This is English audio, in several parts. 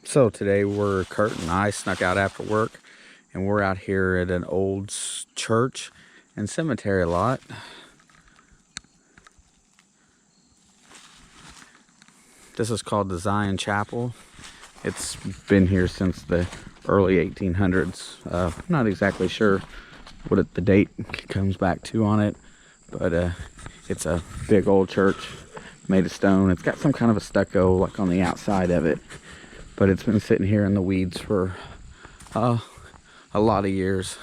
So today Kurt and I snuck out after work, and we're out here at an old church and cemetery lot. This is called the Zion Chapel. It's been here since the early 1800s. I'm not exactly sure what the date comes back to on it, but it's a big old church made of stone. It's got some kind of a stucco like on the outside of it, but it's been sitting here in the weeds for a lot of years.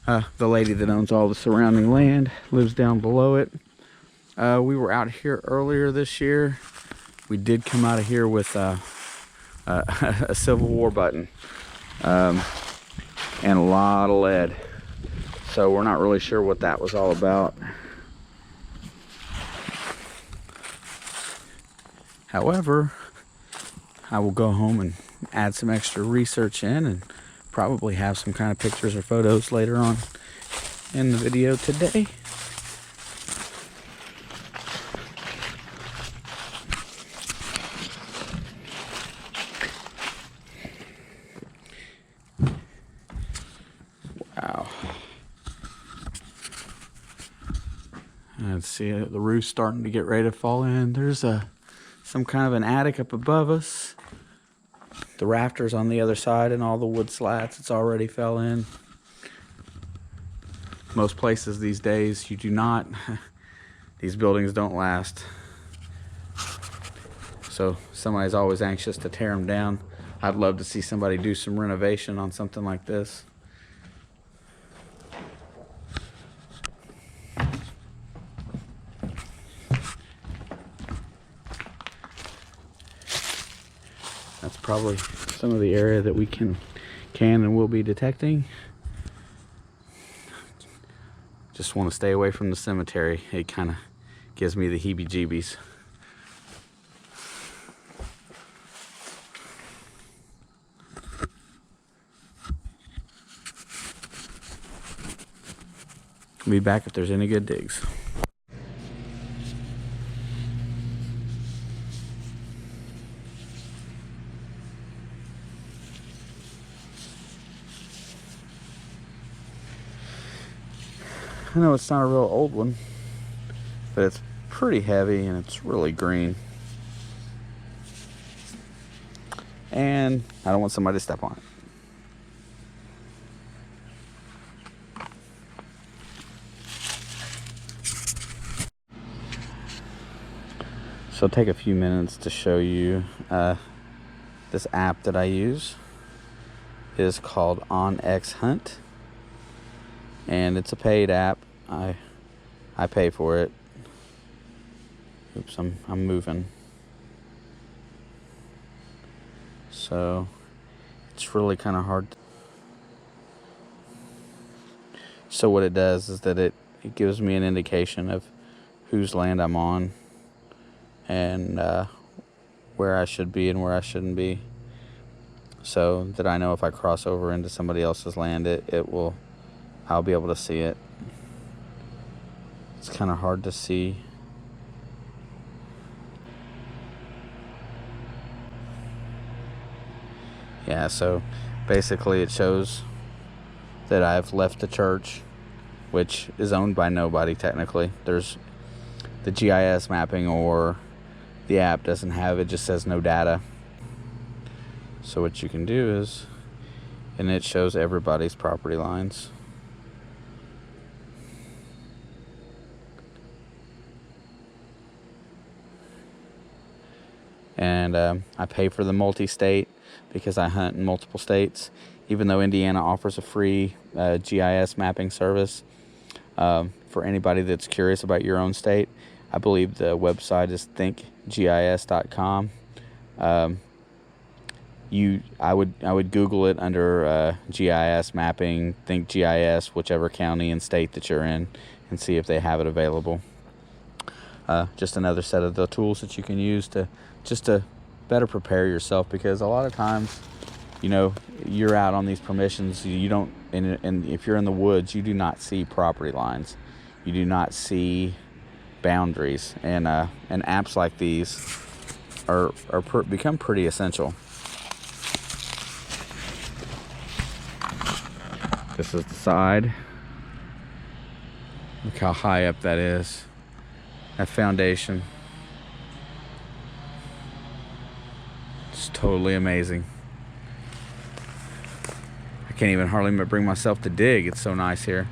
The lady that owns all the surrounding land lives down below it. We were out here earlier this year. We did come out of here with a Civil War button and a lot of lead. So we're not really sure what that was all about. However, I will go home and add some extra research in and probably have some kind of pictures or photos later on in the video today. Wow. Let's see, the roof's starting to get ready to fall in. There's some kind of an attic up above us. The rafters on the other side and all the wood slats, it's already fell in. Most places these days, you do not. These buildings don't last. So somebody's always anxious to tear them down. I'd love to see somebody do some renovation on something like this. That's probably some of the area that we can and will be detecting. Just want to stay away from the cemetery. It kind of gives me the heebie-jeebies. I'll be back if there's any good digs. I know it's not a real old one, but it's pretty heavy and it's really green. And I don't want somebody to step on it. So I'll take a few minutes to show you this app that I use. It is called onxhunt. And it's a paid app. I pay for it. Oops, I'm moving. So it's really kind of hard. So what it does is that it gives me an indication of whose land I'm on and where I should be and where I shouldn't be. So that I know if I cross over into somebody else's land, I'll be able to see it. It's kind of hard to see. Yeah, so basically it shows that I've left the church, which is owned by nobody technically. There's the GIS mapping or the app doesn't have it, just says no data. So what you can do is, and it shows everybody's property lines. And I pay for the multi-state because I hunt in multiple states. Even though Indiana offers a free GIS mapping service for anybody that's curious about your own state, I believe the website is thinkgis.com. I would Google it under GIS mapping, think GIS, whichever county and state that you're in, and see if they have it available. Just another set of the tools that you can use to better prepare yourself, because a lot of times, you're out on these permissions, you don't, and if you're in the woods, you do not see property lines, you do not see boundaries, and apps like these become pretty essential. This is the side. Look how high up that is. That foundation. It's totally amazing. I can't even hardly bring myself to dig. It's so nice here.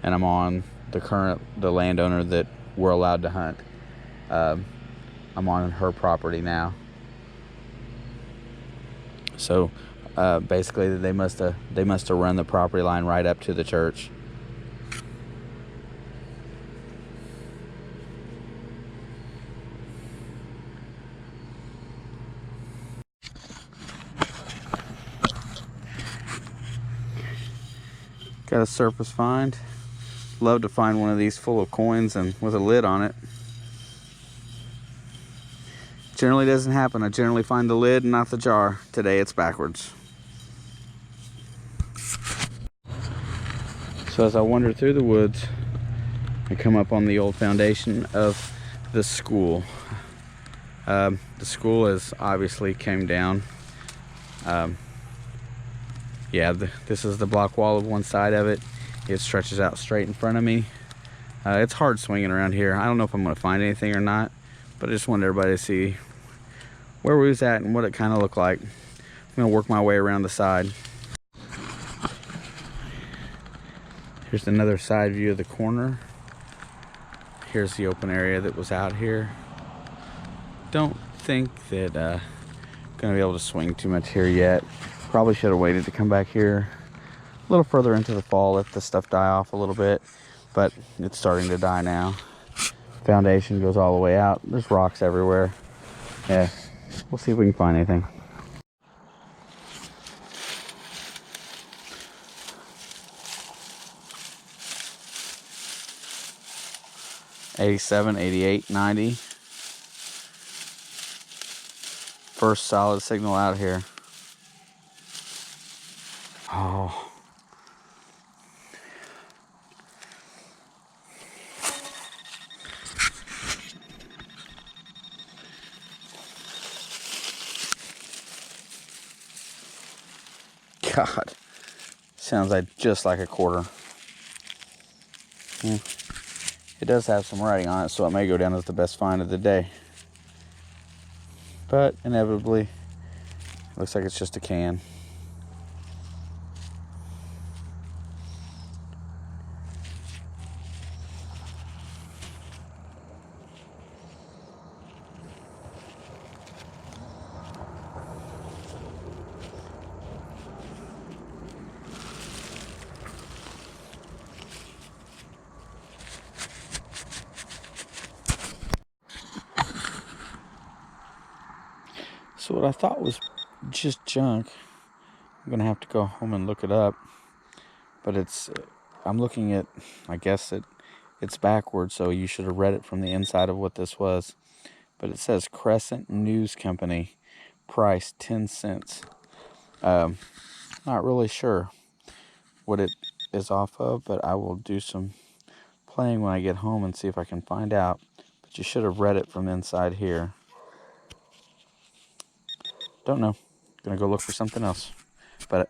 And I'm on the landowner that we're allowed to hunt. I'm on her property now. So basically they must have run the property line right up to the church. Got a surface find. Love to find one of these full of coins and with a lid on it. Generally doesn't happen. I generally find the lid and not the jar. Today it's backwards. So as I wander through the woods, I come up on the old foundation of the school. The school has obviously came down. This is the block wall of one side of it. It stretches out straight in front of me. It's hard swinging around here. I don't know if I'm going to find anything or not, but I just wanted everybody to see where we was at and what it kind of looked like. I'm going to work my way around the side. Here's another side view of the corner. Here's the open area that was out here. Don't think that going to be able to swing too much here yet. Probably should have waited to come back here a little further into the fall, let the stuff die off a little bit, but it's starting to die now. Foundation goes all the way out. There's rocks everywhere. Yeah, we'll see if we can find anything. '87, '88, '90. First solid signal out here. Oh. God. Sounds like just like a quarter. It does have some writing on it, so it may go down as the best find of the day. But inevitably, looks like it's just a can. So what I thought was just junk, I'm gonna have to go home and look it up. But I'm looking at, I guess it's backwards, so you should have read it from the inside of what this was. But it says Crescent News Company, price 10 cents. Not really sure what it is off of, but I will do some playing when I get home and see if I can find out. But you should have read it from inside here. Don't know. Gonna go look for something else. But